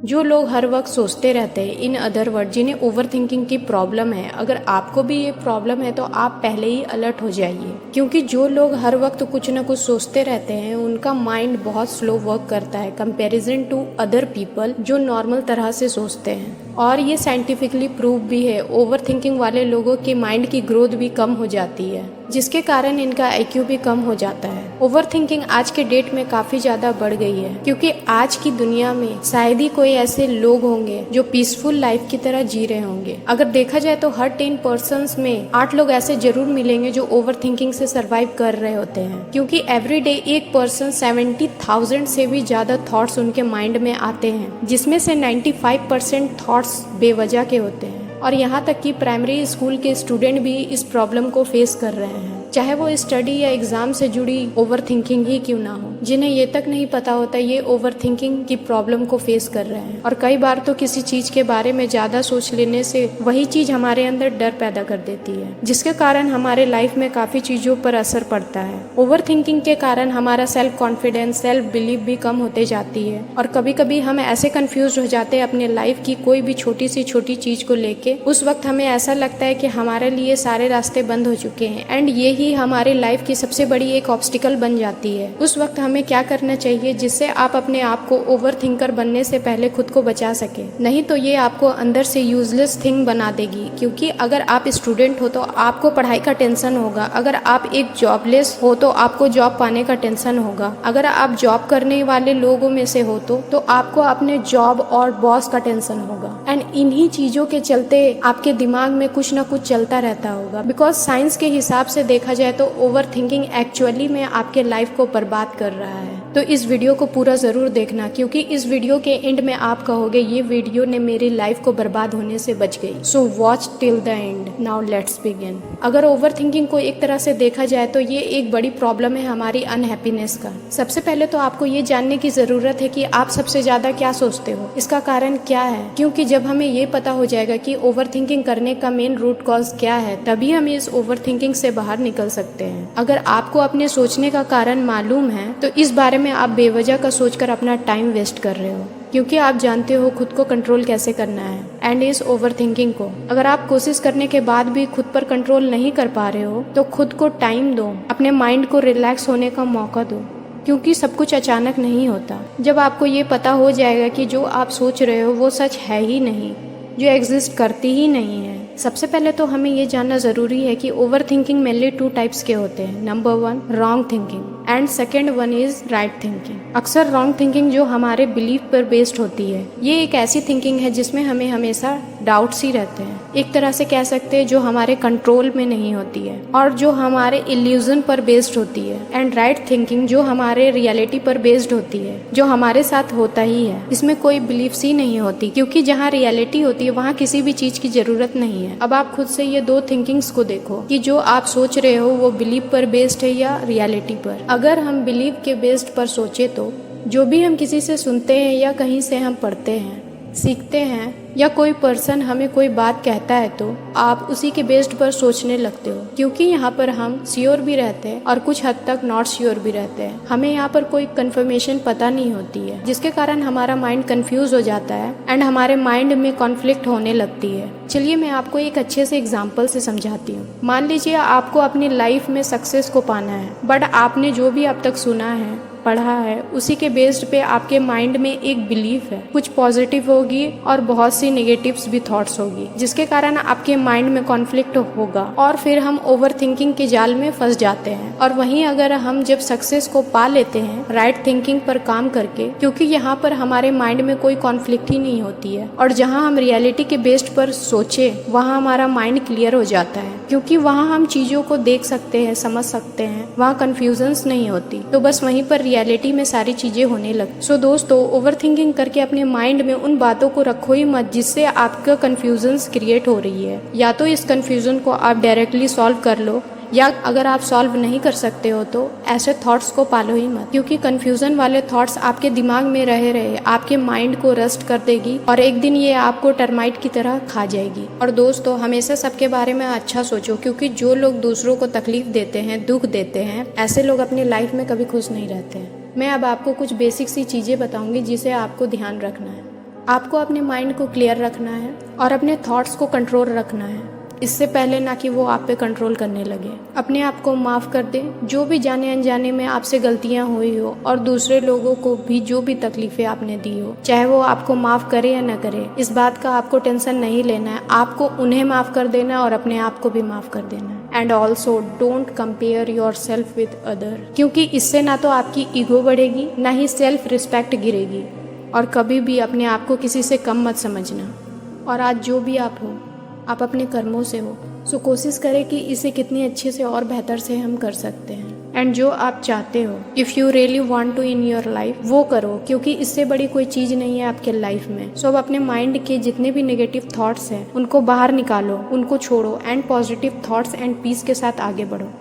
जो लोग हर वक्त सोचते रहते हैं, इन अदर वर्ड जिन्हें ओवर थिंकिंग की प्रॉब्लम है, अगर आपको भी ये प्रॉब्लम है तो आप पहले ही अलर्ट हो जाइए। क्योंकि जो लोग हर वक्त कुछ ना कुछ सोचते रहते हैं उनका माइंड बहुत स्लो वर्क करता है कंपैरिजन टू अदर पीपल जो नॉर्मल तरह से सोचते हैं। और ये साइंटिफिकली प्रूव भी है, ओवर थिंकिंग वाले लोगों की माइंड की ग्रोथ भी कम हो जाती है, जिसके कारण इनका IQ भी कम हो जाता है। ओवर थिंकिंग आज के डेट में काफी ज्यादा बढ़ गई है, क्योंकि आज की दुनिया में शायद ही कोई ऐसे लोग होंगे जो पीसफुल लाइफ की तरह जी रहे होंगे। अगर देखा जाए तो हर 10 पर्सन्स में 8 लोग ऐसे जरूर मिलेंगे जो ओवर थिंकिंग से सर्वाइव कर रहे होते हैं, क्योंकि एवरीडे एक पर्सन 70,000 से भी ज्यादा थॉट्स उनके माइंड में आते हैं, जिसमें से 95% थॉट्स बेवजह के होते हैं। और यहाँ तक कि प्राइमरी स्कूल के स्टूडेंट भी इस प्रॉब्लम को फेस कर रहे हैं, चाहे वो स्टडी या एग्जाम से जुड़ी ओवर थिंकिंग ही क्यों ना हो। जिन्हें ये तक नहीं पता होता ये ओवर थिंकिंग की प्रॉब्लम को फेस कर रहे हैं। और कई बार तो किसी चीज के बारे में ज्यादा सोच लेने से वही चीज हमारे अंदर डर पैदा कर देती है, जिसके कारण हमारे लाइफ में काफी चीजों पर असर पड़ता है। ओवर थिंकिंग के कारण हमारा सेल्फ कॉन्फिडेंस, सेल्फ बिलीफ भी कम होते जाती है। और कभी कभी हम ऐसे कंफ्यूज हो जाते हैं अपने लाइफ की कोई भी छोटी सी छोटी चीज को लेके, उस वक्त हमें ऐसा लगता है कि हमारे लिए सारे रास्ते बंद हो चुके हैं एंड ये ही हमारे लाइफ की सबसे बड़ी एक ऑब्स्टिकल बन जाती है। उस वक्त हमें क्या करना चाहिए जिससे आप अपने आप को ओवर थिंकर बनने से पहले खुद को बचा सके, नहीं तो ये आपको अंदर से यूजलेस थिंग बना देगी। क्योंकि अगर आप स्टूडेंट हो तो आपको पढ़ाई का टेंशन होगा, अगर आप एक जॉबलेस हो तो आपको जॉब पाने का टेंशन होगा, अगर आप जॉब करने वाले लोगों में से हो तो आपको अपने जॉब और बॉस का टेंशन होगा। एंड इन्हीं चीजों के चलते आपके दिमाग में कुछ ना कुछ चलता रहता होगा। बिकॉज साइंस के हिसाब से देखा जाए तो ओवर थिंकिंग एक्चुअली में आपके लाइफ को बर्बाद कर रहा है। तो इस वीडियो को पूरा जरूर देखना, क्योंकि इस वीडियो के एंड में आप कहोगे ये वीडियो ने मेरी लाइफ को बर्बाद होने से बच गई। So watch till the end. Now let's begin. अगर ओवर थिंकिंग को एक तरह से देखा जाए तो ये एक बड़ी प्रॉब्लम है हमारी अनहैप्पीनेस का। सबसे पहले तो आपको ये जानने की जरूरत है कि आप सबसे ज्यादा क्या सोचते हो, इसका कारण क्या है। क्योंकि जब हमें ये पता हो जाएगा कि ओवर थिंकिंग करने का मेन रूट कॉज क्या है, तभी हम इस ओवर थिंकिंग से बाहर निकल सकते हैं। अगर आपको अपने सोचने का कारण मालूम है तो इस बारे में आप बेवजह का सोचकर अपना टाइम वेस्ट कर रहे हो, क्योंकि आप जानते हो खुद को कंट्रोल कैसे करना है। एंड इस ओवर थिंकिंग को अगर आप कोशिश करने के बाद भी खुद पर कंट्रोल नहीं कर पा रहे हो तो खुद को टाइम दो, अपने माइंड को रिलैक्स होने का मौका दो, क्योंकि सब कुछ अचानक नहीं होता। जब आपको ये पता हो जाएगा कि जो आप सोच रहे हो वो सच है ही नहीं, जो एग्जिस्ट करती ही नहीं है। सबसे पहले तो हमें ये जानना जरूरी है कि ओवर थिंकिंग मेनली 2 टाइप्स के होते हैं। Number 1 wrong thinking and second 1 is right thinking. अक्सर रॉन्ग थिंकिंग जो हमारे बिलीफ पर बेस्ड होती है, ये एक ऐसी थिंकिंग है जिसमें हमें हमेशा डाउट्स ही रहते हैं, एक तरह से कह सकते हैं जो हमारे कंट्रोल में नहीं होती है और जो हमारे इल्यूजन पर बेस्ड होती है। एंड राइट थिंकिंग जो हमारे रियलिटी पर बेस्ड होती है, जो हमारे साथ होता ही है, इसमें कोई बिलीफ्स ही नहीं होती, क्योंकि जहाँ रियलिटी होती है वहाँ किसी भी चीज की जरूरत नहीं है। अब आप खुद से ये 2 थिंकिंग्स को देखो कि जो आप सोच रहे हो वो बिलीफ पर बेस्ड है या रियलिटी पर। अगर हम बिलीफ के बेस्ड पर सोचे तो जो भी हम किसी से सुनते हैं या कहीं से हम पढ़ते हैं, सीखते हैं, या कोई पर्सन हमें कोई बात कहता है तो आप उसी के बेस्ड पर सोचने लगते हो, क्योंकि यहाँ पर हम श्योर भी रहते हैं और कुछ हद तक नॉट श्योर भी रहते हैं। हमें यहाँ पर कोई कंफर्मेशन पता नहीं होती है, जिसके कारण हमारा माइंड कंफ्यूज हो जाता है एंड हमारे माइंड में कॉन्फ्लिक्ट होने लगती है। चलिए मैं आपको एक अच्छे से एग्जाम्पल से समझाती हूँ। मान लीजिए आपको अपनी लाइफ में सक्सेस को पाना है, बट आपने जो भी अब तक सुना है, पढ़ा है, उसी के बेस्ड पे आपके माइंड में एक बिलीफ है, कुछ पॉजिटिव होगी और बहुत सी नेगेटिव्स भी थॉट्स होगी, जिसके कारण आपके माइंड में कॉन्फ्लिक्ट होगा और फिर हम ओवर थिंकिंग के जाल में फंस जाते हैं। और वहीं अगर हम जब सक्सेस को पा लेते हैं राइट थिंकिंग पर काम करके, क्योंकि यहाँ पर हमारे माइंड में कोई कॉन्फ्लिक्ट ही नहीं होती है और जहाँ हम रियलिटी के बेस्ड पर सोचे वहाँ हमारा माइंड क्लियर हो जाता है, क्योंकि वहाँ हम चीजों को देख सकते हैं, समझ सकते हैं, वहाँ कंफ्यूजन्स नहीं होती, तो बस वहीं पर रियलिटी में सारी चीजें होने लगती। सो दोस्तों, ओवर थिंकिंग करके अपने माइंड में उन बातों को रखो ही मत जिससे आपका कंफ्यूजन्स क्रिएट हो रही है। या तो इस कंफ्यूजन को आप डायरेक्टली सॉल्व कर लो, या अगर आप सॉल्व नहीं कर सकते हो तो ऐसे थॉट्स को पालो ही मत, क्योंकि कंफ्यूजन वाले थॉट्स आपके दिमाग में रहे आपके माइंड को रस्ट कर देगी और एक दिन ये आपको टर्माइट की तरह खा जाएगी। और दोस्तों, हमेशा सबके बारे में अच्छा सोचो, क्योंकि जो लोग दूसरों को तकलीफ देते हैं, दुख देते हैं, ऐसे लोग अपनी लाइफ में कभी खुश नहीं रहते हैं। मैं अब आपको कुछ बेसिक सी चीजें बताऊंगी जिसे आपको ध्यान रखना है। आपको अपने माइंड को क्लियर रखना है और अपने थॉट्स को कंट्रोल रखना है, इससे पहले ना कि वो आप पे कंट्रोल करने लगे। अपने आप को माफ़ कर दें जो भी जाने अनजाने में आपसे गलतियां हुई हो, और दूसरे लोगों को भी जो भी तकलीफ़ें आपने दी हो, चाहे वो आपको माफ़ करे या ना करे, इस बात का आपको टेंशन नहीं लेना है। आपको उन्हें माफ़ कर देना है और अपने आप को भी माफ़ कर देना है। And also don't compare your self with other, क्योंकि इससे ना तो आपकी ईगो बढ़ेगी ना ही सेल्फ रिस्पेक्ट गिरेगी। और कभी भी अपने आप को किसी से कम मत समझना। और आज जो भी आप हो, आप अपने कर्मों से हो, सो कोशिश करें कि इसे कितनी अच्छे से और बेहतर से हम कर सकते हैं। एंड जो आप चाहते हो, if you really want to in your life, वो करो, क्योंकि इससे बड़ी कोई चीज़ नहीं है आपके लाइफ में। सो अब अपने माइंड के जितने भी नेगेटिव थॉट्स हैं उनको बाहर निकालो, उनको छोड़ो and positive thoughts and peace के साथ आगे बढ़ो।